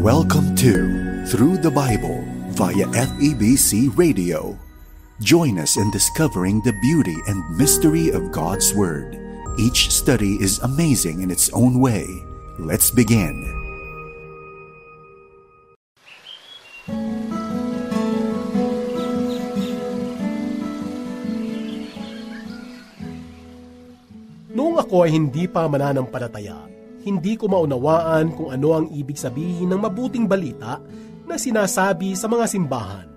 Welcome to Through the Bible via FEBC Radio. Join us in discovering the beauty and mystery of God's Word. Each study is amazing in its own way. Let's begin. Noong ako ay hindi pa mananampalataya, hindi ko maunawaan kung ano ang ibig sabihin ng mabuting balita na sinasabi sa mga simbahan.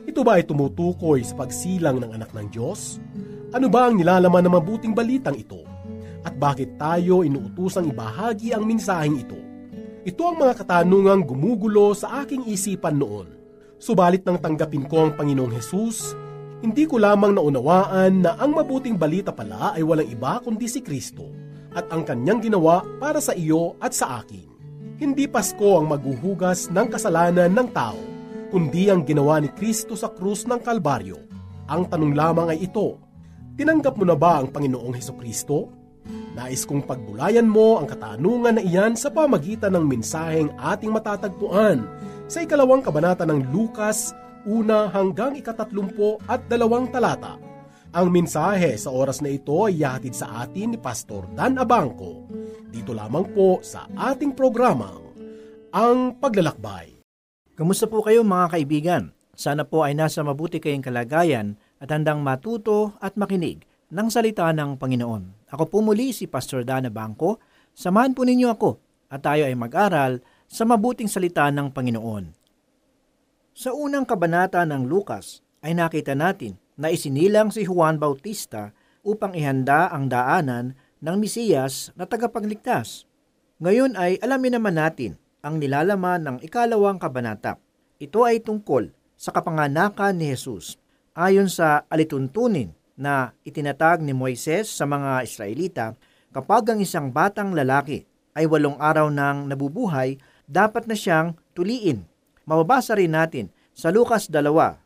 Ito ba ay tumutukoy sa pagsilang ng anak ng Diyos? Ano ba ang nilalaman ng mabuting balitang ito? At bakit tayo inuutusang ibahagi ang mensaheng ito? Ito ang mga katanungang gumugulo sa aking isipan noon. Subalit nang tanggapin ko ang Panginoong Hesus, hindi ko lamang naunawaan na ang mabuting balita pala ay walang iba kundi si Kristo at ang kanyang ginawa para sa iyo at sa akin. Hindi Pasko ang maghuhugas ng kasalanan ng tao, kundi ang ginawa ni Kristo sa krus ng Kalbaryo. Ang tanong lamang ay ito, tinanggap mo na ba ang Panginoong Hesukristo? Nais kong pagbulayan mo ang katanungan na iyan sa pamagitan ng mensaheng ating matatagpuan sa 2 kabanata ng Lucas, 1 hanggang 32 talata. Ang mensahe sa oras na ito ay ihatid sa atin ni Pastor Dan Abangco. Dito lamang po sa ating programang Ang Paglalakbay. Kamusta po kayo mga kaibigan? Sana po ay nasa mabuti kayong kalagayan at handang matuto at makinig ng salita ng Panginoon. Ako po muli si Pastor Dan Abangco. Samahan po ninyo ako at tayo ay mag-aral sa mabuting salita ng Panginoon. Sa unang kabanata ng Lucas ay nakita natin na isinilang si Juan Bautista upang ihanda ang daanan ng Mesiyas na tagapagligtas. Ngayon ay alamin naman natin ang nilalaman ng 2 kabanata. Ito ay tungkol sa kapanganakan ni Jesus. Ayon sa alituntunin na itinatag ni Moises sa mga Israelita, kapag ang isang batang lalaki ay 8 araw nang nabubuhay, dapat na siyang tuliin. Mababasa rin natin sa Lucas 2,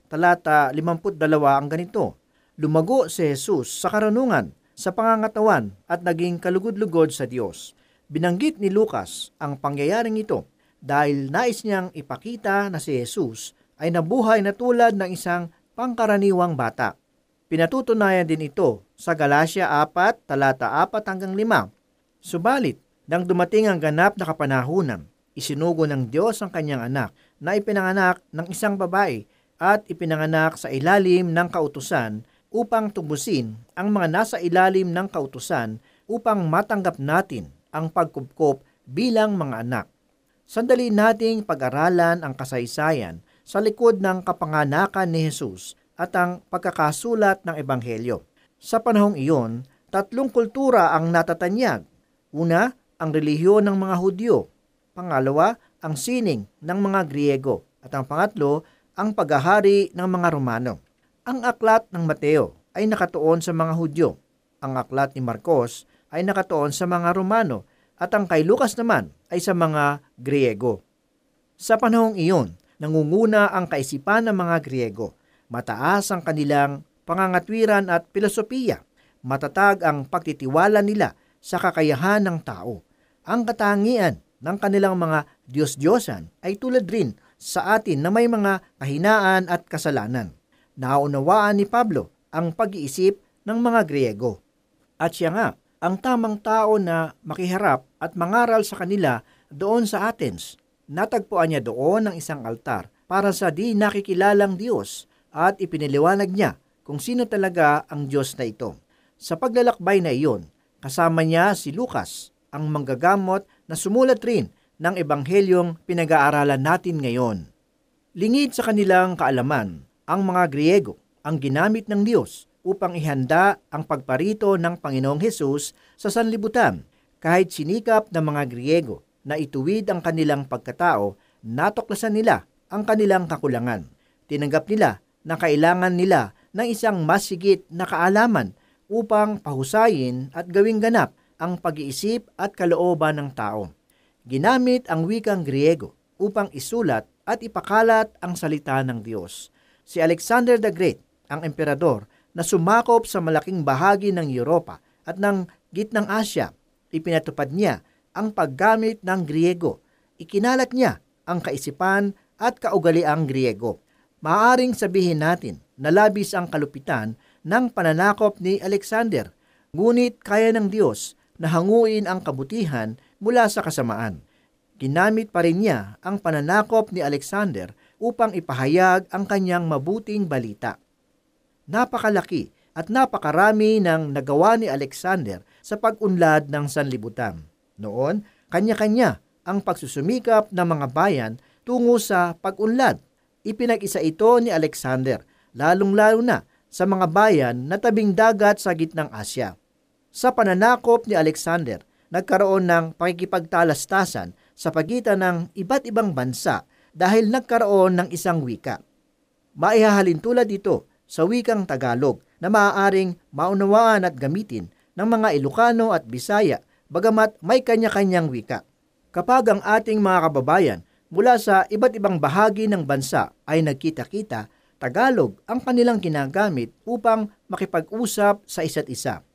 talata 52 ang ganito, lumago si Jesus sa karunungan, sa pangangatawan at naging kalugod-lugod sa Diyos. Binanggit ni Lucas ang pangyayaring ito dahil nais niyang ipakita na si Jesus ay nabuhay na tulad ng isang pangkaraniwang bata. Pinatutunayan din ito sa Galatia 4, talata 4 hanggang 5. Subalit, nang dumating ang ganap na kapanahunan, isinugo ng Diyos ang kanyang anak na ipinanganak ng isang babae at ipinanganak sa ilalim ng kautusan upang tubusin ang mga nasa ilalim ng kautusan upang matanggap natin ang pagkupkop bilang mga anak. Sandali nating pag-aralan ang kasaysayan sa likod ng kapanganakan ni Jesus at ang pagkakasulat ng Ebanghelyo. Sa panahong iyon, 3 kultura ang natatanyag. Una, ang relihiyon ng mga Hudyo. Pangalawa, ang sining ng mga Griego. At ang pangatlo, ang paghahari ng mga Romano. Ang aklat ng Mateo ay nakatuon sa mga Hudyo. Ang aklat ni Marcos ay nakatuon sa mga Romano at ang kay Lucas naman ay sa mga Griego. Sa panahong iyon, nangunguna ang kaisipan ng mga Griego. Mataas ang kanilang pangangatwiran at filosofiya. Matatag ang pagtitiwala nila sa kakayahan ng tao. Ang katangian ng kanilang mga Diyos-Diyosan ay tulad rin sa atin na may mga kahinaan at kasalanan. Naunawaan ni Pablo ang pag-iisip ng mga Griego. At siya nga, ang tamang tao na makiharap at mangaral sa kanila doon sa Athens. Natagpuan niya doon ang isang altar para sa di nakikilalang Diyos at ipiniliwanag niya kung sino talaga ang Diyos na ito. Sa paglalakbay na iyon, kasama niya si Lucas, ang manggagamot na sumulat rin ng Ebanghelyong pinag-aaralan natin ngayon. Lingid sa kanilang kaalaman, ang mga Griego ang ginamit ng Diyos upang ihanda ang pagparito ng Panginoong Hesus sa sanlibutan. Kahit sinikap ng mga Griego na ituwid ang kanilang pagkatao, natuklasan nila ang kanilang kakulangan. Tinanggap nila na kailangan nila ng isang mas higit na kaalaman upang pahusayin at gawing ganap ang pag-iisip at kalooban ng tao. Ginamit ang wikang Griego upang isulat at ipakalat ang salita ng Diyos. Si Alexander the Great, ang emperador na sumakop sa malaking bahagi ng Europa at ng Gitnang Asya, ipinatupad niya ang paggamit ng Griego. Ikinalat niya ang kaisipan at kaugaliang Griego. Maaaring sabihin natin na labis ang kalupitan ng pananakop ni Alexander, ngunit kaya ng Diyos na hanguin ang kabutihan mula sa kasamaan. Ginamit pa rin niya ang pananakop ni Alexander upang ipahayag ang kanyang mabuting balita. Napakalaki at napakarami ng nagawa ni Alexander sa pag-unlad ng sanlibutan. Noon, kanya-kanya ang pagsusumikap ng mga bayan tungo sa pag-unlad. Ipinag-isa ito ni Alexander, lalong-lalo na sa mga bayan na tabing dagat sa gitnang Asya. Sa pananakop ni Alexander, nagkaroon ng pakikipagtalastasan sa pagitan ng iba't ibang bansa dahil nagkaroon ng isang wika. Maihahalin tulad ito sa wikang Tagalog na maaaring maunawaan at gamitin ng mga Ilocano at Bisaya bagamat may kanya-kanyang wika. Kapag ang ating mga kababayan mula sa iba't ibang bahagi ng bansa ay nagkita-kita, Tagalog ang kanilang ginagamit upang makipag-usap sa isa't isa.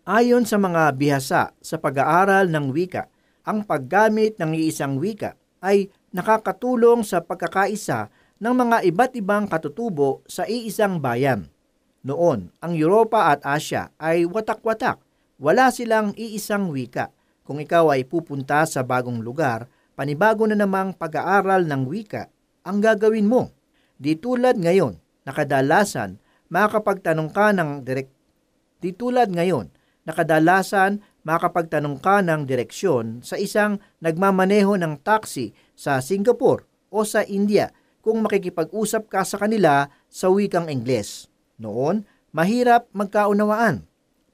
Ayon sa mga bihasa sa pag-aaral ng wika, ang paggamit ng iisang wika ay nakakatulong sa pagkakaisa ng mga iba't ibang katutubo sa iisang bayan. Noon, ang Europa at Asya ay watak-watak. Wala silang iisang wika. Kung ikaw ay pupunta sa bagong lugar, panibago na namang pag-aaral ng wika ang gagawin mo. Di tulad ngayon, nakadalasan makakapagtanong ka ng direksyon sa isang nagmamaneho ng taxi sa Singapore o sa India kung makikipag-usap ka sa kanila sa wikang Ingles. Noon, mahirap magkaunawaan,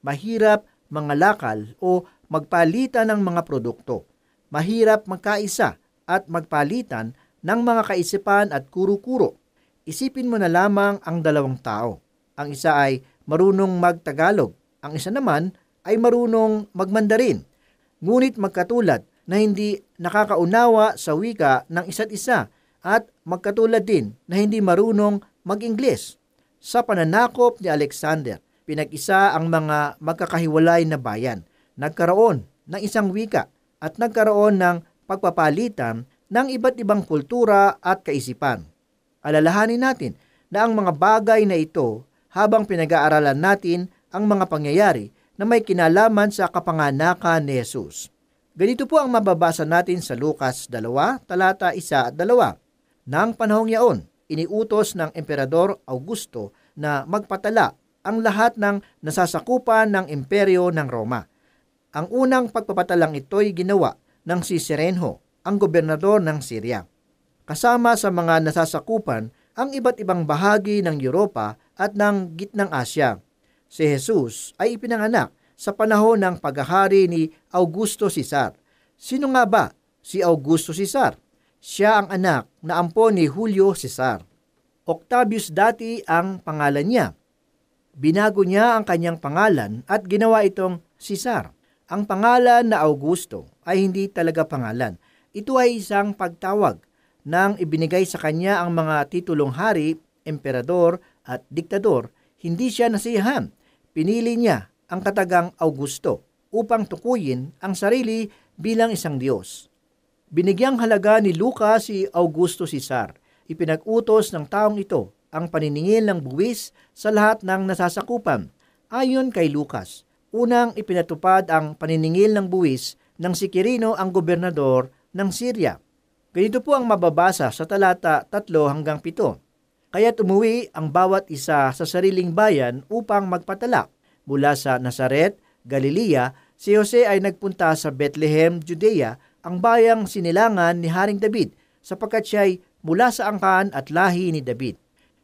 mahirap mangalakal o magpalitan ng mga produkto, mahirap magkaisa at magpalitan ng mga kaisipan at kuro-kuro. Isipin mo na lamang ang dalawang tao. Ang isa ay marunong mag-Tagalog, ang isa naman ay marunong mag-Mandarin. Ngunit magkatulad na hindi nakakaunawa sa wika ng isa't isa at magkatulad din na hindi marunong mag-Ingles. Sa pananakop ni Alexander, pinag-isa ang mga magkakahiwalay na bayan. Nagkaroon ng isang wika at nagkaroon ng pagpapalitan ng iba't ibang kultura at kaisipan. Alalahanin natin na ang mga bagay na ito habang pinag-aaralan natin ang mga pangyayari na may kinalaman sa kapanganakan ni Jesus. Ganito po ang mababasa natin sa Lucas 2, talata 1 at 2. Nang panahong yaon, iniutos ng Emperador Augusto na magpatala ang lahat ng nasasakupan ng imperyo ng Roma. Ang unang pagpapatalang ito'y ginawa ng si Serenho, ang gobernador ng Syria. Kasama sa mga nasasakupan ang iba't ibang bahagi ng Europa at ng gitnang Asya. Si Jesus ay ipinanganak sa panahon ng paghahari ni Augusto Caesar. Sino nga ba si Augusto Caesar? Siya ang anak na ampon ni Julio Caesar. Octavius dati ang pangalan niya. Binago niya ang kanyang pangalan at ginawa itong Caesar. Ang pangalan na Augusto ay hindi talaga pangalan. Ito ay isang pagtawag nang ibinigay sa kanya ang mga titulong hari, emperador at diktador. Hindi siya nasiyahan. Pinili niya ang katagang Augusto upang tukuyin ang sarili bilang isang Diyos. Binigyang halaga ni Lucas si Augusto Caesar. Ipinag-utos ng taong ito ang paniningil ng buwis sa lahat ng nasasakupan. Ayon kay Lucas, unang ipinatupad ang paniningil ng buwis ng si Quirino ang gobernador ng Syria. Ganito po ang mababasa sa talata 3 hanggang 7. Kaya't umuwi ang bawat isa sa sariling bayan upang magpatala. Mula sa Nazaret, Galilea, si Jose ay nagpunta sa Bethlehem, Judea, ang bayang sinilangan ni Haring David, sapagkat siya'y mula sa angkan at lahi ni David.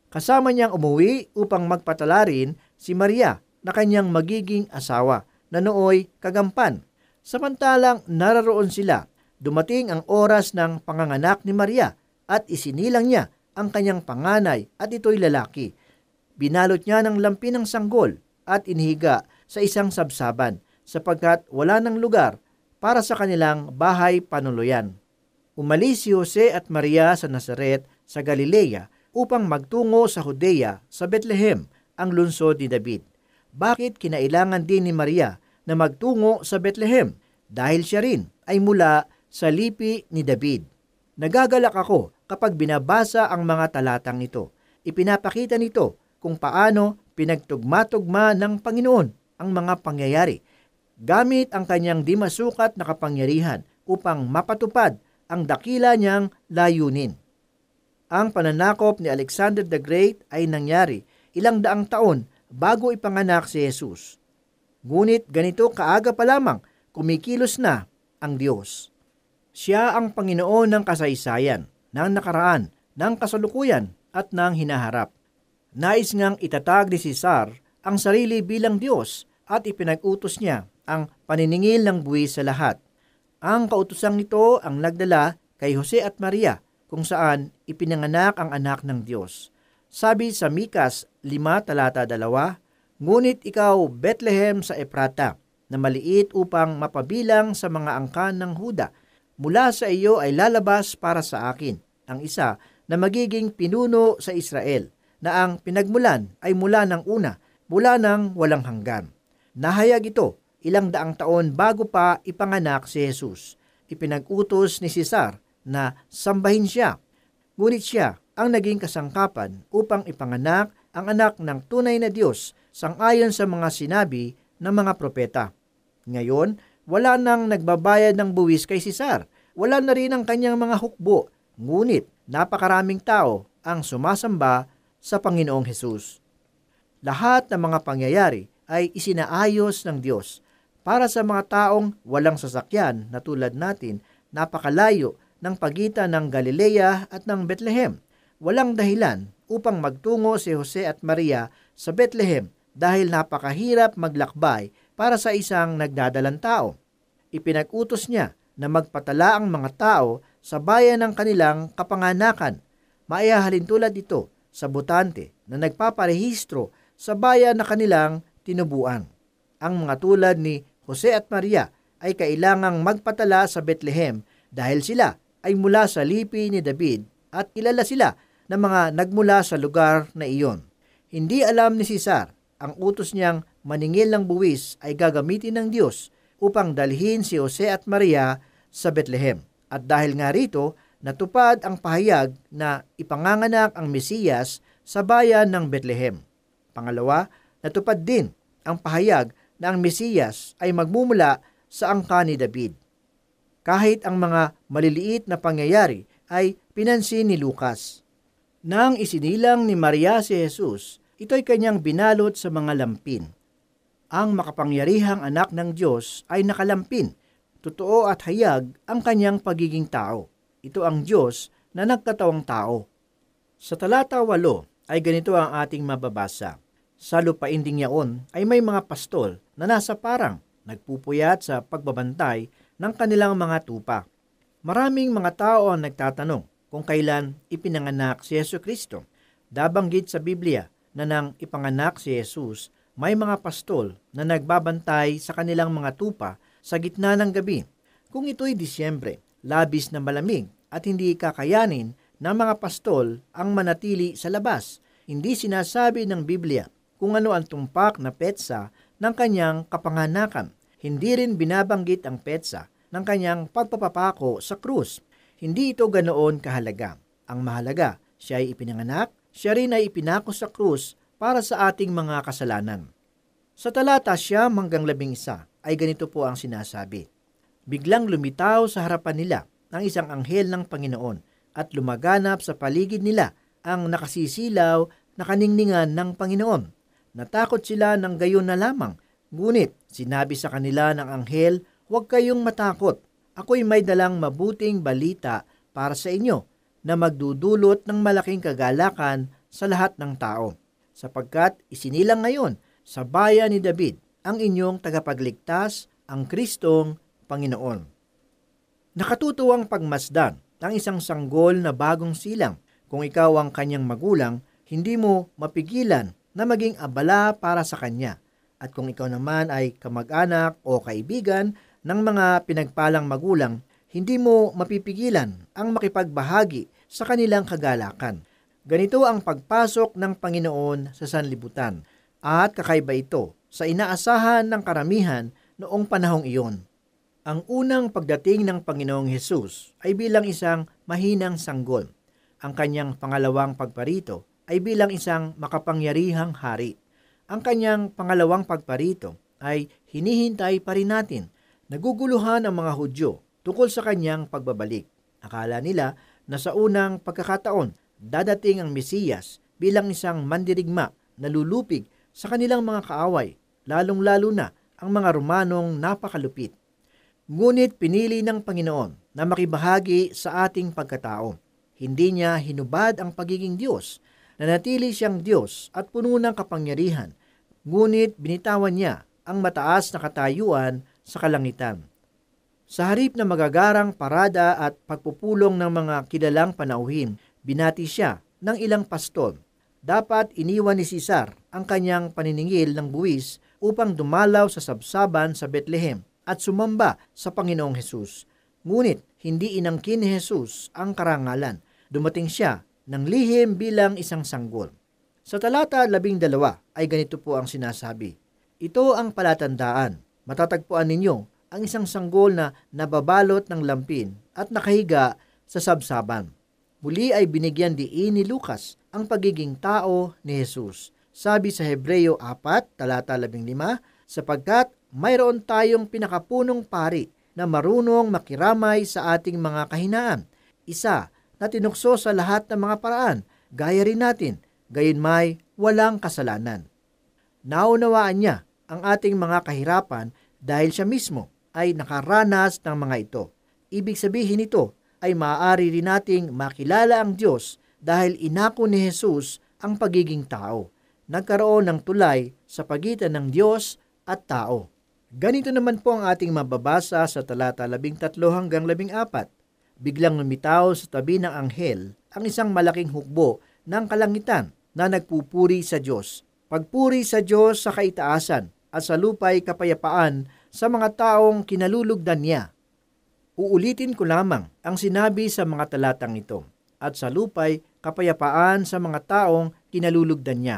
Kasama niyang umuwi upang magpatala rin si Maria na kanyang magiging asawa, na nooy kagampan. Samantalang nararoon sila, dumating ang oras ng panganganak ni Maria at isinilang niya ang kanyang panganay at ito'y lalaki. Binalot niya ng lampi ng sanggol at inihiga sa isang sabsaban sapagkat wala ng lugar para sa kanilang bahay panuluyan. Umalis si Jose at Maria sa Nazaret sa Galilea upang magtungo sa Judea sa Bethlehem, ang lungsod ni David. Bakit kinailangan din ni Maria na magtungo sa Bethlehem? Dahil siya rin ay mula sa lipi ni David. Nagagalak ako kapag binabasa ang mga talatang ito. Ipinapakita nito kung paano pinagtugma-tugma ng Panginoon ang mga pangyayari gamit ang kanyang di masukat na kapangyarihan upang mapatupad ang dakila niyang layunin. Ang pananakop ni Alexander the Great ay nangyari ilang daang taon bago ipanganak si Jesus. Ngunit ganito kaaga pa lamang kumikilos na ang Diyos. Siya ang Panginoon ng kasaysayan, ng nakaraan, ng kasalukuyan at ng hinaharap. Nais ngang itatag ni Cesar ang sarili bilang Diyos at ipinag-utos niya ang paniningil ng buwis sa lahat. Ang kautosang ito ang nagdala kay Jose at Maria kung saan ipinanganak ang anak ng Diyos. Sabi sa Mikas 5:2, "Ngunit ikaw, Bethlehem sa Ephrata, na maliit upang mapabilang sa mga angkan ng Huda, mula sa iyo ay lalabas para sa akin ang isa na magiging pinuno sa Israel, na ang pinagmulan ay mula ng una, mula ng walang hanggan." Nahayag ito ilang daang taon bago pa ipanganak si Jesus. Ipinag-utos ni Cesar na sambahin siya. Ngunit siya ang naging kasangkapan upang ipanganak ang anak ng tunay na Diyos sangayon sa mga sinabi ng mga propeta. Ngayon, wala nang nagbabayad ng buwis kay Cesar. Wala na rin ang kanyang mga hukbo. Ngunit napakaraming tao ang sumasamba sa Panginoong Hesus. Lahat ng mga pangyayari ay isinaayos ng Diyos. Para sa mga taong walang sasakyan na tulad natin, napakalayo ng pagitan ng Galilea at ng Bethlehem. Walang dahilan upang magtungo si Jose at Maria sa Bethlehem dahil napakahirap maglakbay para sa isang nagdadalang tao. Ipinag-utos niya na magpatala ang mga tao sa bayan ng kanilang kapanganakan. Maihahalin tulad ito sa botante na nagpaparehistro sa bayan na kanilang tinubuan. Ang mga tulad ni Jose at Maria ay kailangang magpatala sa Bethlehem dahil sila ay mula sa lipi ni David at kilala sila ng mga nagmula sa lugar na iyon. Hindi alam ni Cesar ang utos niyang maningil ng buwis ay gagamitin ng Diyos upang dalhin si Jose at Maria sa Bethlehem. At dahil nga rito, natupad ang pahayag na ipanganganak ang Mesiyas sa bayan ng Bethlehem. Pangalawa, natupad din ang pahayag na ang Mesiyas ay magmumula sa angkan ni David. Kahit ang mga maliliit na pangyayari ay pinansin ni Lucas. Nang isinilang ni Maria si Jesus, ito'y kanyang binalot sa mga lampin. Ang makapangyarihang anak ng Diyos ay nakalampin. Totoo at hayag ang kanyang pagiging tao. Ito ang Diyos na nagkatawang tao. Sa talata 8 ay ganito ang ating mababasa. Sa lupain ding yaon ay may mga pastol na nasa parang nagpupuyat sa pagbabantay ng kanilang mga tupa. Maraming mga tao ang nagtatanong kung kailan ipinanganak si Jesucristo. Dabanggit sa Biblia na nang ipanganak si Jesus, may mga pastol na nagbabantay sa kanilang mga tupa sa gitna ng gabi. Kung ito'y Disyembre, labis na malamig at hindi kakayanin ng mga pastol ang manatili sa labas, hindi sinasabi ng Biblia kung ano ang tumpak na petsa ng kanyang kapanganakan. Hindi rin binabanggit ang petsa ng kanyang pagpapapako sa krus. Hindi ito ganoon kahalaga. Ang mahalaga, siya ay ipinanganak, siya rin ay ipinako sa krus para sa ating mga kasalanan. Sa talata 9-11 ay ganito po ang sinasabi. Biglang lumitaw sa harapan nila ang isang anghel ng Panginoon at lumaganap sa paligid nila ang nakasisilaw na kaningningan ng Panginoon. Natakot sila ng gayon na lamang, ngunit sinabi sa kanila ng anghel, "Huwag kayong matakot. Ako'y may dalang mabuting balita para sa inyo na magdudulot ng malaking kagalakan sa lahat ng tao, sapagkat isinilang ngayon sa bayan ni David ang inyong tagapagligtas, ang Kristong Panginoon." Nakatutuwang pagmasdan ng isang sanggol na bagong silang. Kung ikaw ang kanyang magulang, hindi mo mapigilan na maging abala para sa kanya. At kung ikaw naman ay kamag-anak o kaibigan ng mga pinagpalang magulang, hindi mo mapipigilan ang makipagbahagi sa kanilang kagalakan. Ganito ang pagpasok ng Panginoon sa sanlibutan at kakaiba ito sa inaasahan ng karamihan noong panahong iyon. Ang unang pagdating ng Panginoong Hesus ay bilang isang mahinang sanggol. Ang kanyang pangalawang pagparito ay bilang isang makapangyarihang hari. Ang kanyang pangalawang pagparito ay hinihintay pa rin natin. Naguguluhan ang mga Hudyo tungkol sa kanyang pagbabalik. Akala nila na sa unang pagkakataon, dadating ang Mesiyas bilang isang mandirigma na lulupig sa kanilang mga kaaway, lalong-lalo na ang mga Romanong napakalupit. Ngunit pinili ng Panginoon na makibahagi sa ating pagkatao. Hindi niya hinubad ang pagiging Diyos. Nanatili siyang Diyos at puno ng kapangyarihan. Ngunit binitawan niya ang mataas na katayuan sa kalangitan. Sa harip na magagarang parada at pagpupulong ng mga kilalang panauhin, binati siya ng ilang pastol. Dapat iniwan ni Cesar ang kanyang paniningil ng buwis upang dumalaw sa sabsaban sa Bethlehem at sumamba sa Panginoong Hesus. Ngunit hindi inangkin ni Hesus ang karangalan. Dumating siya ng lihim bilang isang sanggol. Sa talata 12 ay ganito po ang sinasabi. Ito ang palatandaan. Matatagpuan ninyo ang isang sanggol na nababalot ng lampin at nakahiga sa sabsaban. Muli ay binigyan diin ni Lucas ang pagiging tao ni Jesus. Sabi sa Hebreo 4, talata 15, sapagkat mayroon tayong pinakapunong pari na marunong makiramay sa ating mga kahinaan. Isa na tinukso sa lahat ng mga paraan, gaya rin natin, gayon may walang kasalanan. Naunawaan niya ang ating mga kahirapan dahil siya mismo ay nakaranas ng mga ito. Ibig sabihin nito ay maaari rin nating makilala ang Diyos dahil inako ni Jesus ang pagiging tao. Nagkaroon ng tulay sa pagitan ng Diyos at tao. Ganito naman po ang ating mababasa sa talata 13 hanggang 14. Biglang lumitaw sa tabi ng anghel ang isang malaking hukbo ng kalangitan na nagpupuri sa Diyos. Pagpuri sa Diyos sa kaitaasan at sa lupa'y kapayapaan sa mga taong kinalulugdan niya. Uulitin ko lamang ang sinabi sa mga talatang ito, at sa lupa'y kapayapaan sa mga taong kinalulugdan niya.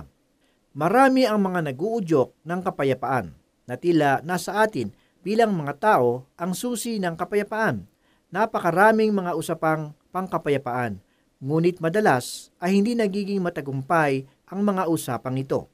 Marami ang mga naguudyok ng kapayapaan, na tila nasa atin bilang mga tao ang susi ng kapayapaan. Napakaraming mga usapang pangkapayapaan, ngunit madalas ay hindi nagiging matagumpay ang mga usapang ito.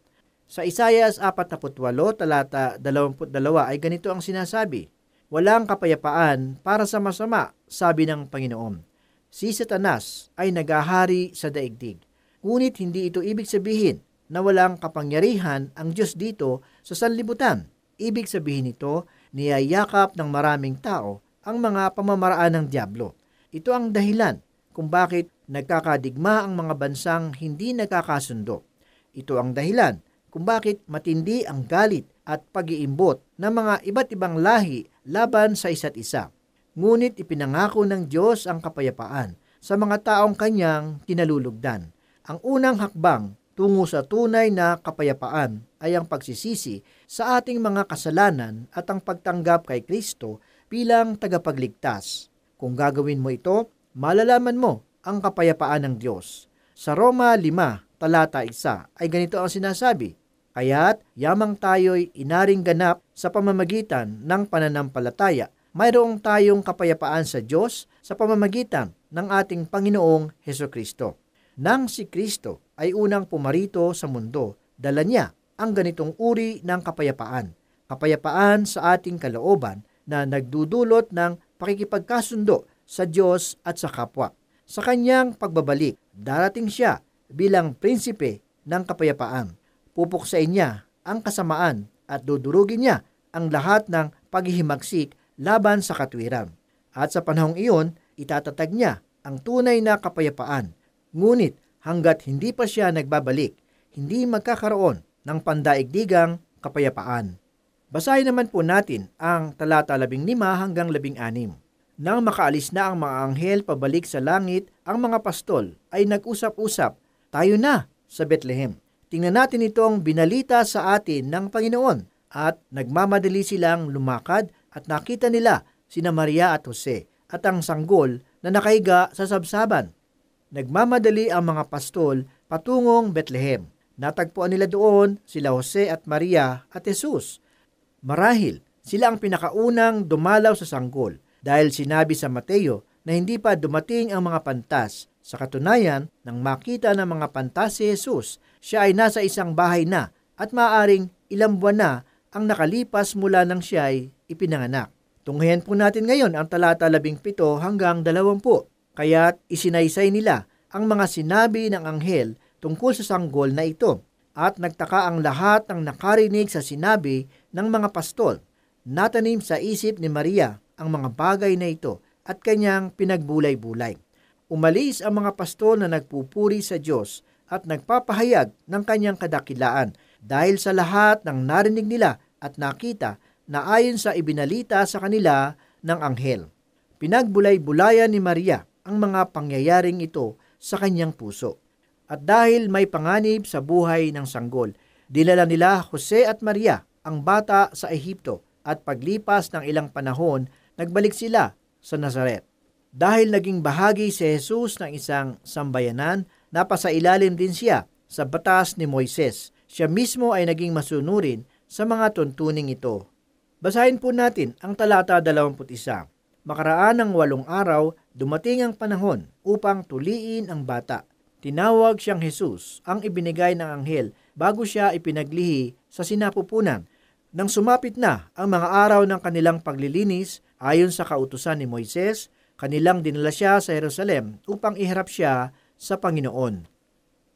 Sa Isaias 48, talata 22 ay ganito ang sinasabi, walang kapayapaan para sa masama, sabi ng Panginoon. Si Satanas ay nagahari sa daigdig. Ngunit hindi ito ibig sabihin na walang kapangyarihan ang Diyos dito sa sanlibutan. Ibig sabihin nito, niyayakap ng maraming tao ang mga pamamaraan ng dyablo. Ito ang dahilan kung bakit nagkakadigma ang mga bansang hindi nagkakasundo. Ito ang dahilan kung bakit matindi ang galit at pag-iimbot ng mga iba't ibang lahi laban sa isa't isa. Ngunit ipinangako ng Diyos ang kapayapaan sa mga taong kanyang kinalulugdan. Ang unang hakbang tungo sa tunay na kapayapaan ay ang pagsisisi sa ating mga kasalanan at ang pagtanggap kay Kristo bilang tagapagligtas. Kung gagawin mo ito, malalaman mo ang kapayapaan ng Diyos. Sa Roma 5, talata 1 ay ganito ang sinasabi, kaya't yamang tayo'y inaring ganap sa pamamagitan ng pananampalataya, mayroong tayong kapayapaan sa Diyos sa pamamagitan ng ating Panginoong Hesukristo. Nang si Kristo ay unang pumarito sa mundo, dala niya ang ganitong uri ng kapayapaan. Kapayapaan sa ating kalooban na nagdudulot ng pakikipagkasundo sa Diyos at sa kapwa. Sa kanyang pagbabalik, darating siya bilang prinsipe ng kapayapaan. Pupuksain niya ang kasamaan at dudurugin niya ang lahat ng paghihimagsik laban sa katwiran. At sa panahong iyon, itatatag niya ang tunay na kapayapaan. Ngunit hanggat hindi pa siya nagbabalik, hindi magkakaroon ng pandaigdigang kapayapaan. Basahin naman po natin ang talata 15 hanggang 16. Nang makaalis na ang mga anghel pabalik sa langit, ang mga pastol ay nag-usap-usap, tayo na sa Bethlehem. Tingnan natin itong binalita sa atin ng Panginoon. At nagmamadali silang lumakad at nakita nila sina Maria at Jose at ang sanggol na nakahiga sa sabsaban. Nagmamadali ang mga pastol patungong Bethlehem. Natagpuan nila doon sila Jose at Maria at Jesus. Marahil sila ang pinakaunang dumalaw sa sanggol dahil sinabi sa Mateo na hindi pa dumating ang mga pantas. Sa katunayan, nang makita ng mga pantas si Jesus, siya ay nasa isang bahay na at maaaring ilang buwan na ang nakalipas mula nang siya ay ipinanganak. Tunghayan po natin ngayon ang talata 17 hanggang 20. Kaya't isinaysay nila ang mga sinabi ng anghel tungkol sa sanggol na ito. At nagtaka ang lahat ng nakarinig sa sinabi ng mga pastol. Natanim sa isip ni Maria ang mga bagay na ito at kanyang pinagbulay-bulay. Umalis ang mga pastol na nagpupuri sa Diyos at nagpapahayag ng kanyang kadakilaan dahil sa lahat ng narinig nila at nakita na ayon sa ibinalita sa kanila ng anghel. Pinagbulay-bulayan ni Maria ang mga pangyayaring ito sa kanyang puso. At dahil may panganib sa buhay ng sanggol, dinala nila Jose at Maria ang bata sa Ehipto at paglipas ng ilang panahon, nagbalik sila sa Nazaret. Dahil naging bahagi si Jesus ng isang sambayanan, napasailalim din siya sa batas ni Moises. Siya mismo ay naging masunurin sa mga tuntuning ito. Basahin po natin ang talata 21. Makaraan ng 8 araw, dumating ang panahon upang tuliin ang bata. Tinawag siyang Jesus, ang ibinigay ng anghel bago siya ipinaglihi sa sinapupunan. Nang sumapit na ang mga araw ng kanilang paglilinis, ayon sa kautusan ni Moises, kanilang dinala siya sa Jerusalem upang iharap siya sa Panginoon.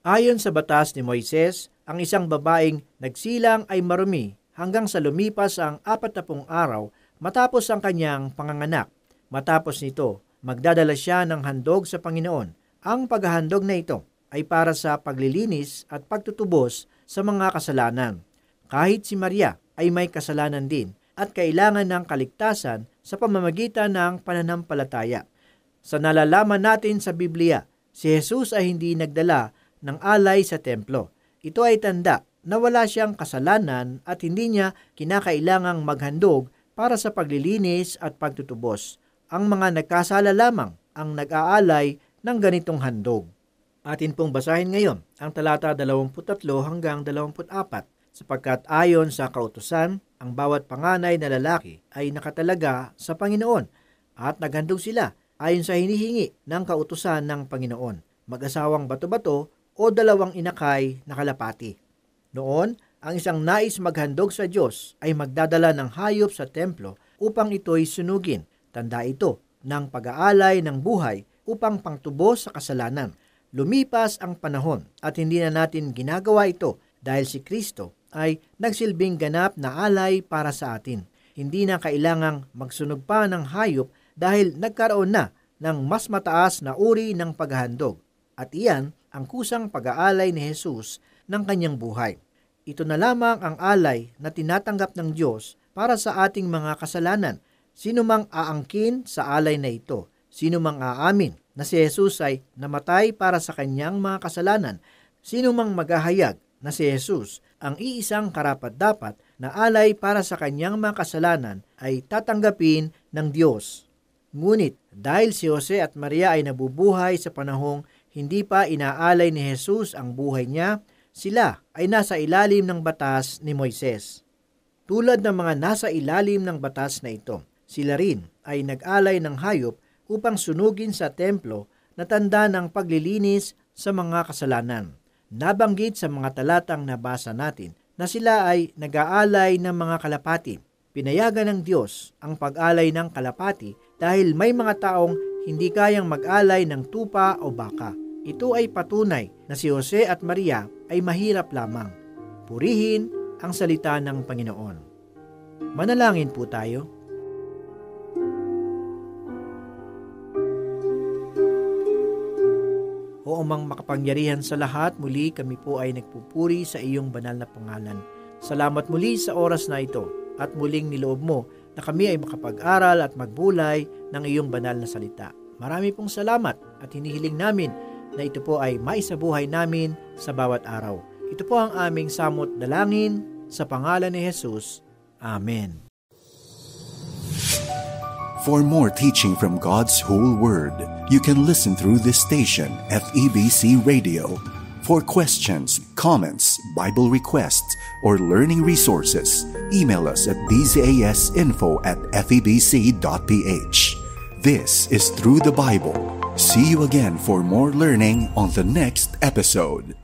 Ayon sa batas ni Moises, ang isang babaeng nagsilang ay marumi hanggang sa lumipas ang 40 araw matapos ang kanyang panganganak. Matapos nito, magdadala siya ng handog sa Panginoon. Ang paghahandog na ito ay para sa paglilinis at pagtutubos sa mga kasalanan. Kahit si Maria ay may kasalanan din at kailangan ng kaligtasan sa pamamagitan ng pananampalataya. Sa nalalaman natin sa Biblia, si Jesus ay hindi nagdala ng alay sa templo. Ito ay tanda na wala siyang kasalanan at hindi niya kinakailangang maghandog para sa paglilinis at pagtutubos. Ang mga nagkasala lamang ang nag-aalay ng ganitong handog. Atin pong basahin ngayon ang talata 23 hanggang 24, sapagkat ayon sa kautusan, ang bawat panganay na lalaki ay nakatalaga sa Panginoon at naghandog sila ayon sa hinihingi ng kautusan ng Panginoon, mag-asawang bato-bato o 2 inakay na kalapati. Noon, ang isang nais maghandog sa Diyos ay magdadala ng hayop sa templo upang ito'y sunugin. Tanda ito ng pag-aalay ng buhay upang pangtubos sa kasalanan. Lumipas ang panahon at hindi na natin ginagawa ito dahil si Kristo ay nagsilbing ganap na alay para sa atin. Hindi na kailangang magsunog pa ng hayop dahil nagkaroon na ng mas mataas na uri ng paghahandog. At iyan ang kusang pag-aalay ni Jesus ng kanyang buhay. Ito na lamang ang alay na tinatanggap ng Diyos para sa ating mga kasalanan. Sino mang aangkin sa alay na ito, sino mang aamin na si Jesus ay namatay para sa kanyang mga kasalanan, sino mang maghahayag na si Jesus ang iisang karapat-dapat na alay para sa kanyang mga kasalanan ay tatanggapin ng Diyos. Ngunit dahil si Jose at Maria ay nabubuhay sa panahong hindi pa inaalay ni Jesus ang buhay niya, sila ay nasa ilalim ng batas ni Moises. Tulad ng mga nasa ilalim ng batas na ito, sila rin ay nag-alay ng hayop upang sunugin sa templo na tanda ng paglilinis sa mga kasalanan. Nabanggit sa mga talatang nabasa natin na sila ay nag-aalay ng mga kalapati. Pinayagan ng Diyos ang pag-alay ng kalapati dahil may mga taong hindi kayang mag-alay ng tupa o baka. Ito ay patunay na si Jose at Maria ay mahirap lamang. Purihin ang salita ng Panginoon. Manalangin po tayo. O Amang makapangyarihan sa lahat, muli kami po ay nagpupuri sa iyong banal na pangalan. Salamat muli sa oras na ito at muling niloob mo na kami ay makapag-aral at magbulay ng iyong banal na salita. Marami pong salamat at hinihiling namin na ito po ay maisabuhay namin sa bawat araw. Ito po ang aming samot dalangin sa pangalan ni Jesus. Amen. For more teaching from God's whole Word, you can listen through this station, FEBC Radio. For questions, comments, Bible requests, or learning resources, email us at bzasinfo@febc.ph. This is Through the Bible. See you again for more learning on the next episode.